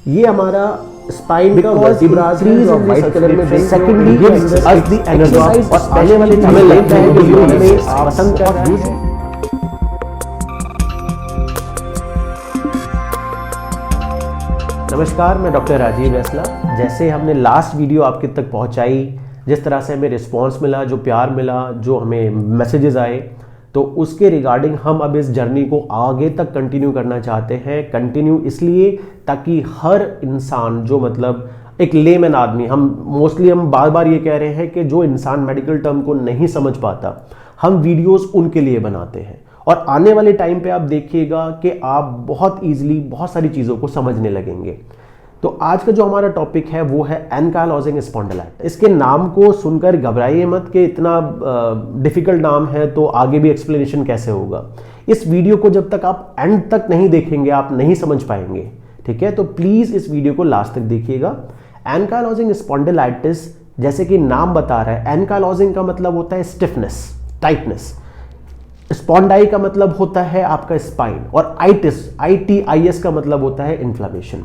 ये हमारा स्पाइन का वर्टिब्रास है जो व्हाइट कलर में secondly gives us the energy और आने वाले टाइम में लगता है कि यूज में पसंद कर रहे हैं। नमस्कार, मैं डॉक्टर राजीव वैसला। जैसे हमने लास्ट वीडियो आपके तक पहुंचाई, जिस तरह से हमें रिस्पांस मिला, जो प्यार मिला, जो हमें मैसेजेस आए, तो उसके रिगार्डिंग हम अब इस जर्नी को आगे तक कंटिन्यू करना चाहते हैं। कंटिन्यू इसलिए ताकि हर इंसान जो मतलब एक लेमैन आदमी, हम बार बार ये कह रहे हैं कि जो इंसान मेडिकल टर्म को नहीं समझ पाता, हम वीडियोस उनके लिए बनाते हैं। और आने वाले टाइम पे आप देखिएगा कि आप बहुत ईजिली बहुत सारी चीज़ों को समझने लगेंगे। तो आज का जो हमारा टॉपिक है वो है एनकाइलोजिंग स्पॉन्डिलाइटिस। इसके नाम को सुनकर घबराइए मत कि इतना डिफिकल्ट नाम है तो आगे भी एक्सप्लेनेशन कैसे होगा। इस वीडियो को जब तक आप एंड तक नहीं देखेंगे आप नहीं समझ पाएंगे, ठीक है। तो प्लीज़ इस वीडियो को लास्ट तक देखिएगा। एनकाइलोजिंग स्पॉन्डिलाइटिस, जैसे कि नाम बता रहा है, एनकाइलोजिंग का मतलब होता है स्टिफनेस, टाइटनेस। स्पॉन्डाई का मतलब होता है आपका स्पाइन, और ITIS का मतलब होता है इन्फ्लामेशन।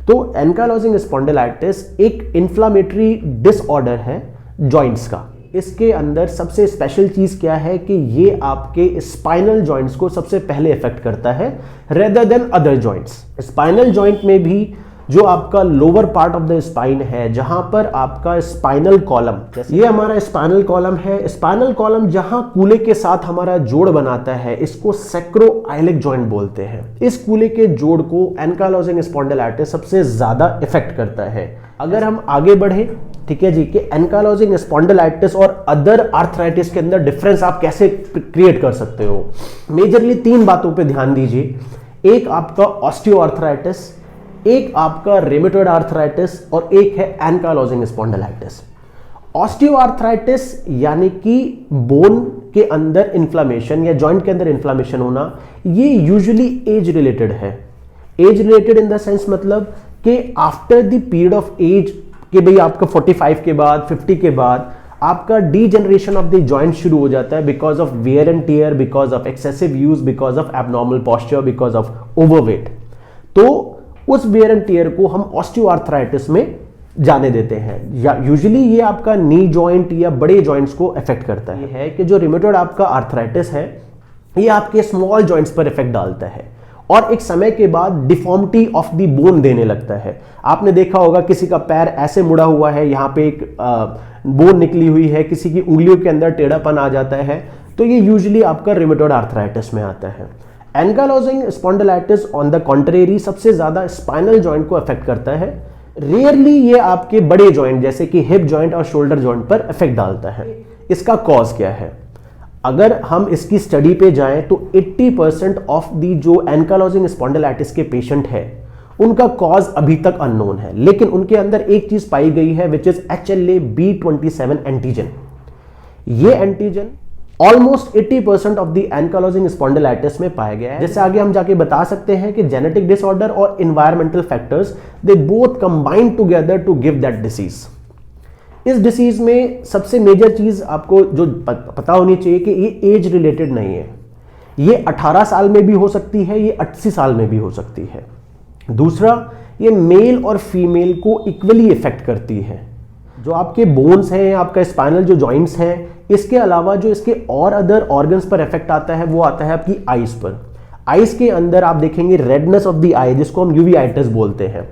तो एनकाइलोजिंग स्पॉन्डिलाइटिस एक इन्फ्लामेटरी डिसऑर्डर है जॉइंट्स का। इसके अंदर सबसे स्पेशल चीज क्या है कि ये आपके स्पाइनल जॉइंट्स को सबसे पहले इफेक्ट करता है rather than other joints. Spinal joint में भी जो आपका lower part of the spine है, जहां पर आपका स्पाइनल कॉलम, ये हमारा स्पाइनल कॉलम है। स्पाइनल कॉलम जहां कूले के साथ हमारा जोड़ बनाता है, इसको सैक्रोआइलिक जॉइंट बोलते हैं। इस कूले के जोड़ को एनकाइलोजिंग स्पॉन्डिलाइटिस सबसे ज्यादा इफेक्ट करता है। अगर हम आगे बढ़े, ठीक है जी, कि एनकाइलोजिंग स्पॉन्डिलाइटिस और अदर आर्थराइटिस के अंदर डिफरेंस आप कैसे क्रिएट कर सकते हो। मेजरली 3 बातों पे ध्यान दीजिए। एक आपका ऑस्टियोआर्थराइटिस, एक आपका रेमेटॉइड आर्थराइटिस, और एक है एनकाइलोजिंग स्पॉन्डिलाइटिस। ऑस्टियोआर्थराइटिस यानी कि बोन के अंदर इन्फ्लामेशन या जॉइंट के अंदर इन्फ्लामेशन होना, ये यूजुअली एज रिलेटेड है। Age related in the sense मतलब कि after the period of age, कि भाई आपका 45 के बाद, 50 के बाद आपका डीजनरेशन ऑफ द जॉइंट शुरू हो जाता है because of wear and tear, because of excessive use, because of abnormal posture, because of overweight. तो उस वेयर एंड टियर को हम ऑस्टियोआर्थराइटिस में जाने देते हैं। या यूजुअली ये आपका नी जॉइंट या बड़े जॉइंट्स को इफेक्ट करता है। कि जो रिमेटॉइड आपका आर्थराइटिस है, ये आपके स्मॉल जॉइंट्स पर इफेक्ट डालता है और एक समय के बाद डिफॉर्मिटी ऑफ द बोन देने लगता है। आपने देखा होगा किसी का पैर ऐसे मुड़ा हुआ है, यहाँ पे एक बोन निकली हुई है, किसी की उंगलियों के अंदर टेढ़ापन आ जाता है, तो ये यूजुअली आपका रिमेटॉइड आर्थराइटिस में आता है। Ankylosing spondylitis on the contrary सबसे ज्यादा स्पाइनल जॉइंट को अफेक्ट करता है। रेयरली ये आपके बड़े जॉइंट जैसे कि हिप जॉइंट और शोल्डर जॉइंट पर इफेक्ट डालता है। इसका कॉज क्या है? अगर हम इसकी स्टडी पे जाएं तो 80% ऑफ दी जो एनकाइलोजिंग स्पॉन्डिलाइटिस के पेशेंट है उनका कॉज अभी तक अननोन है, लेकिन उनके अंदर एक चीज पाई गई है विच इज HLA-B27 एंटीजन। ये antigen almost 80% of the ankylosing spondylitis में पाया गया है। जैसे आगे हम जाके बता सकते हैं कि जेनेटिक डिसऑर्डर और environmental factors they both combine together to give that disease. इस डिसीज में सबसे मेजर चीज आपको जो पता होनी चाहिए कि ये एज रिलेटेड नहीं है। ये 18 साल में भी हो सकती है, ये 80 साल में भी हो सकती है। दूसरा, ये मेल और फीमेल को इक्वली इफेक्ट करती है। जो आपके बोन्स हैं, आपका स्पाइनल जो जॉइंट्स हैं, इसके अलावा जो इसके और अदर ऑर्गन्स पर इफेक्ट आता है वो आता है आपकी आईज पर। आईज के अंदर आप देखेंगे रेडनेस ऑफ द आई, जिसको हम यूवीआइटिस बोलते हैं।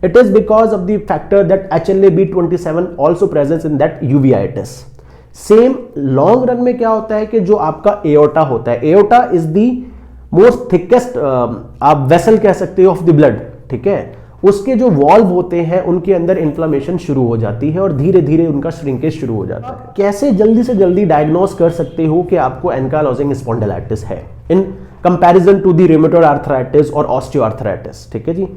It is because of the factor that HLA-B27 also presence in that uveitis. Same long run में क्या होता है कि जो आपका एओर्टा होता है, aorta is the most thickest आप वेसल कह सकते हो ऑफ द ब्लड, ठीक है। उसके जो वॉल्व होते हैं उनके अंदर इन्फ्लामेशन शुरू हो जाती है और धीरे धीरे उनका श्रिंकेज शुरू हो जाता है। कैसे जल्दी से जल्दी डायग्नोस कर सकते हो कि आपको एनकाइलोजिंग स्पॉन्डिलाइटिस है in comparison to the rheumatoid arthritis और ऑस्टियोआर्थराइटिस, ठीक है जी।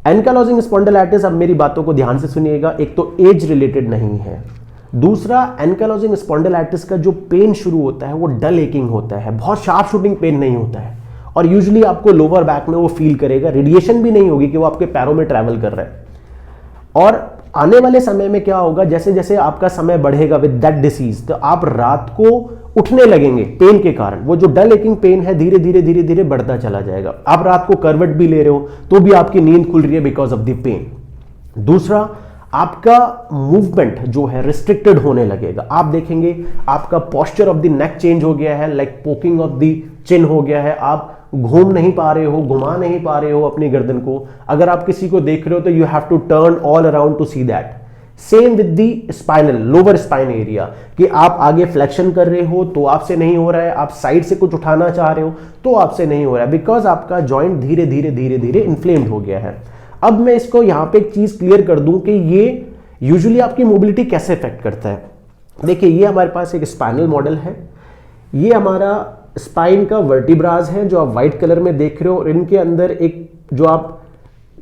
एनकाइलोजिंग स्पॉन्डिलाइटिस, अब मेरी बातों को ध्यान से सुनिएगा, एक तो एज रिलेटेड नहीं है। दूसरा, एनकाइलोजिंग स्पॉन्डिलाइटिस का जो पेन शुरू होता है वो डल एकिंग होता है, बहुत शार्प शूटिंग पेन नहीं होता है, और यूजुअली आपको लोअर बैक में वो फील करेगा। रेडिएशन भी नहीं होगी कि वो आपके पैरों में ट्रैवल कर रहा है। और आने वाले समय में क्या होगा, जैसे जैसे आपका समय बढ़ेगा विद दैट डिसीज, तो आप रात को उठने लगेंगे पेन के कारण, वो जो डल एकिंग पेन है धीरे धीरे धीरे धीरे बढ़ता चला जाएगा। आप रात को करवट भी ले रहे हो तो भी आपकी नींद खुल रही है बिकॉज ऑफ द पेन। दूसरा, आपका मूवमेंट जो है रिस्ट्रिक्टेड होने लगेगा। आप देखेंगे आपका posture of the neck change हो गया है, like poking of the chin हो गया है। आप घूम नहीं पा रहे हो, घुमा नहीं पा रहे हो अपनी गर्दन को। अगर आप किसी को देख रहे हो तो you have to turn all around to see that. Same with the spinal, lower spine area, कि आप आगे फ्लेक्शन कर रहे हो तो आपसे नहीं हो रहा है, आप साइड से कुछ उठाना चाह रहे हो तो आपसे नहीं हो रहा है, बिकॉज आपका जॉइंट धीरे धीरे धीरे धीरे इन्फ्लेम्ड हो गया है। अब मैं इसको यहां पे एक चीज क्लियर कर दूं कि ये यूजुअली आपकी मोबिलिटी कैसे इफेक्ट करता है। देखिए, ये हमारे पास एक स्पाइनल मॉडल है, ये हमारा स्पाइन का वर्टिब्राज है जो आप व्हाइट कलर में देख रहे हो, और इनके अंदर एक जो आप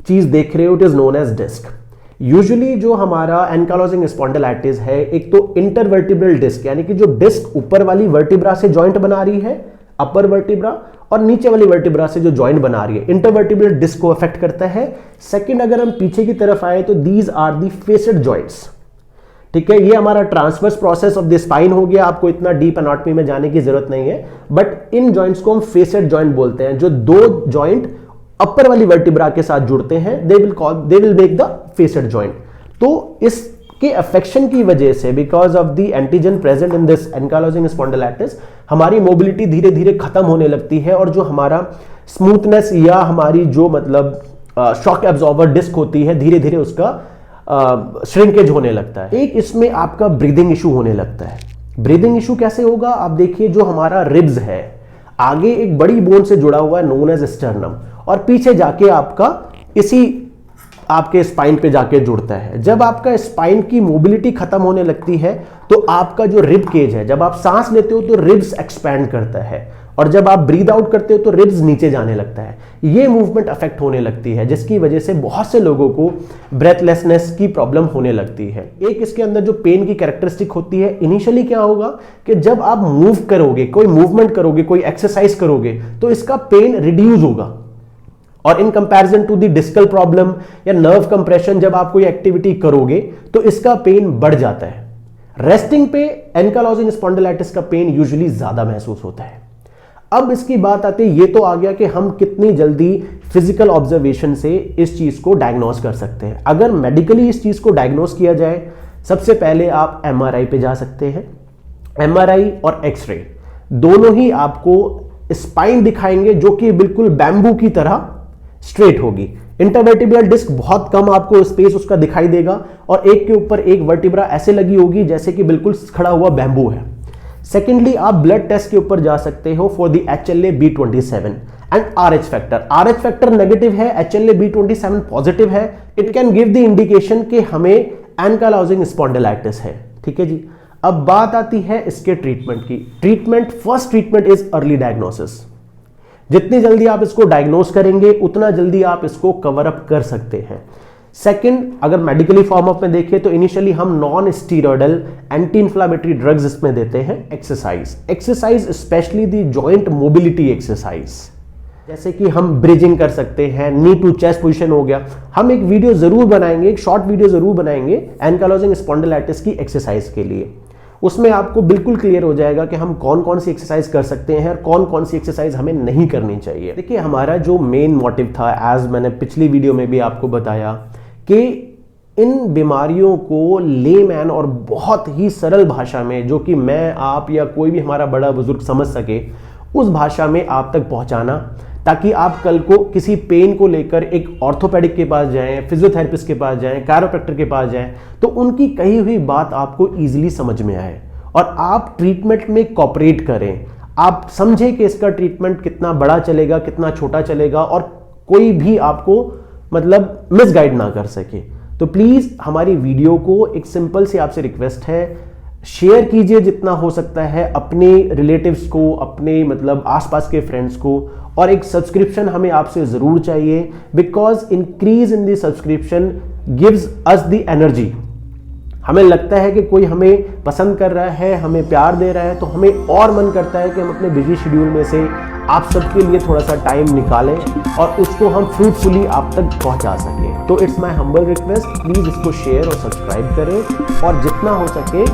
चीज देख रहे हो it is known as disc. Usually जो हमारा एंकाइलोजिंग स्पॉन्डिलाइटिस है, एक तो इंटरवर्टिब्रल डिस्क, यानी कि जो डिस्क ऊपर वाली वर्टिब्रा से जॉइंट बना रही है, अपर वर्टिब्रा, और नीचे वाली वर्टिब्रा से जो जॉइंट बना रही है, इंटरवर्टिब्रल डिस्क को अफेक्ट करता है। सेकंड, अगर हम पीछे की तरफ आए तो these are the facet joints. ठीक है, ये हमारा transverse process of the spine हो गया, आपको इतना डीप एनाटॉमी में जाने की जरूरत नहीं है, बट इन जॉइंट्स को हम फेसेड जॉइंट बोलते हैं। जो दो जॉइंट अपर वाली वर्टिब्रा के साथ जुड़ते हैं, they will make the facet joint. तो इसके अफेक्शन की वजह से, because of the antigen present in this ankylosing spondylitis, हमारी मोबिलिटी धीरे धीरे खत्म होने लगती है, और जो हमारा स्मूथनेस या हमारी जो मतलब शॉक एब्जॉर्बर डिस्क होती है, धीरे धीरे उसका श्रिंकेज होने लगता है। एक इसमें आपका ब्रीदिंग इशू होने लगता है। ब्रीदिंग इशू कैसे होगा? आप देखिए, जो हमारा रिब्स है आगे एक बड़ी बोन से जुड़ा हुआ है नोन एज स्टर्नम, और पीछे जाके आपका इसी आपके स्पाइन पे जाके जुड़ता है। जब आपका स्पाइन की मोबिलिटी खत्म होने लगती है तो आपका जो रिब केज है, जब आप सांस लेते हो तो रिब्स एक्सपैंड करता है, और जब आप ब्रीद आउट करते हो तो रिब्स नीचे जाने लगता है। ये मूवमेंट अफेक्ट होने लगती है, जिसकी वजह से बहुत से लोगों को ब्रेथलेसनेस की प्रॉब्लम होने लगती है। एक इसके अंदर जो पेन की कैरेक्टरिस्टिक होती है, इनिशियली क्या होगा कि जब आप मूव करोगे, कोई मूवमेंट करोगे, कोई एक्सरसाइज करोगे, तो इसका पेन रिड्यूस होगा, और in comparison to the discal problem या नर्व कंप्रेशन, जब आप कोई एक्टिविटी करोगे तो इसका पेन बढ़ जाता है। रेस्टिंग पे एंकाइलोजिंग स्पॉन्डिलाइटिस का पेन यूजुअली ज्यादा महसूस होता है। अब इसकी बात आती है, ये तो आ गया कि हम कितनी जल्दी फिजिकल ऑब्जर्वेशन से इस चीज को डायग्नोस कर सकते हैं। अगर मेडिकली इस चीज को डायग्नोस किया जाए, सबसे पहले आप एमआरआई पे जा सकते हैं। एमआरआई और एक्सरे दोनों ही आपको स्पाइन दिखाएंगे जो कि बिल्कुल बैम्बू की तरह स्ट्रेट होगी। इंटरवर्टिब्रल डिस्क बहुत कम आपको स्पेस उसका दिखाई देगा, और एक के ऊपर एक वर्टिब्रा ऐसे लगी होगी जैसे कि बिल्कुल खड़ा हुआ बैम्बू है। सेकेंडली, आप ब्लड टेस्ट के ऊपर जा सकते हो for the HLA-B27 and RH factor. RH factor negative है, HLA-B27 पॉजिटिव है। It can give the indication कि हमें एंकाइलोजिंग स्पॉन्डिलाइटिस है। ठीक है जी। अब बात आती है इसके ट्रीटमेंट की। Treatment, first treatment is early diagnosis. जितनी जल्दी आप इसको डायग्नोस करेंगे उतना जल्दी आप इसको कवर अप कर सकते हैं। सेकंड, अगर मेडिकली फॉर्म अप में देखें तो इनिशियली हम non steroidal anti inflammatory drugs इसमें देते हैं। Exercise specially the joint mobility exercise, जैसे कि हम ब्रिजिंग कर सकते हैं, नी टू चेस्ट पोजीशन हो गया। हम एक वीडियो जरूर बनाएंगे, एक शॉर्ट वीडियो जरूर बनाएंगे एंकाइलोजिंग स्पॉन्डिलाइटिस की एक्सरसाइज के लिए। उसमें आपको बिल्कुल क्लियर हो जाएगा कि हम कौन कौन सी एक्सरसाइज कर सकते हैं और कौन कौन सी एक्सरसाइज हमें नहीं करनी चाहिए। देखिए, हमारा जो मेन मोटिव था, एज मैंने पिछली वीडियो में भी आपको बताया, कि इन बीमारियों को लेमैन और बहुत ही सरल भाषा में, जो कि मैं, आप या कोई भी हमारा बड़ा बुजुर्ग समझ सके, उस भाषा में आप तक पहुंचाना, ताकि आप कल को किसी पेन को लेकर एक ऑर्थोपेडिक के पास जाएं, फिजियोथेरेपिस्ट के पास जाएं, कायरोप्रैक्टर के पास जाएं, तो उनकी कही हुई बात आपको ईजिली समझ में आए और आप ट्रीटमेंट में कोऑपरेट करें। आप समझें कि इसका ट्रीटमेंट कितना बड़ा चलेगा, कितना छोटा चलेगा, और कोई भी आपको मतलब मिसगाइड ना कर सके। तो प्लीज हमारी वीडियो को एक सिंपल सी आपसे रिक्वेस्ट है, शेयर कीजिए जितना हो सकता है अपने रिलेटिव्स को, अपने मतलब आसपास के फ्रेंड्स को, और एक सब्सक्रिप्शन हमें आपसे जरूर चाहिए, because increase in the subscription gives us the energy. हमें लगता है कि कोई हमें पसंद कर रहा है, हमें प्यार दे रहा है, तो हमें और मन करता है कि हम अपने बिजी शेड्यूल में से आप सबके लिए थोड़ा सा टाइम निकालें और उसको हम फ्रूटफुली आप तक पहुंचा सकें। तो it's my humble request, please इसको शेयर और सब्सक्राइब करें और जितना हो सके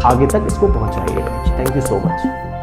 आगे तक इसको पहुंचाइए। Thank you so much.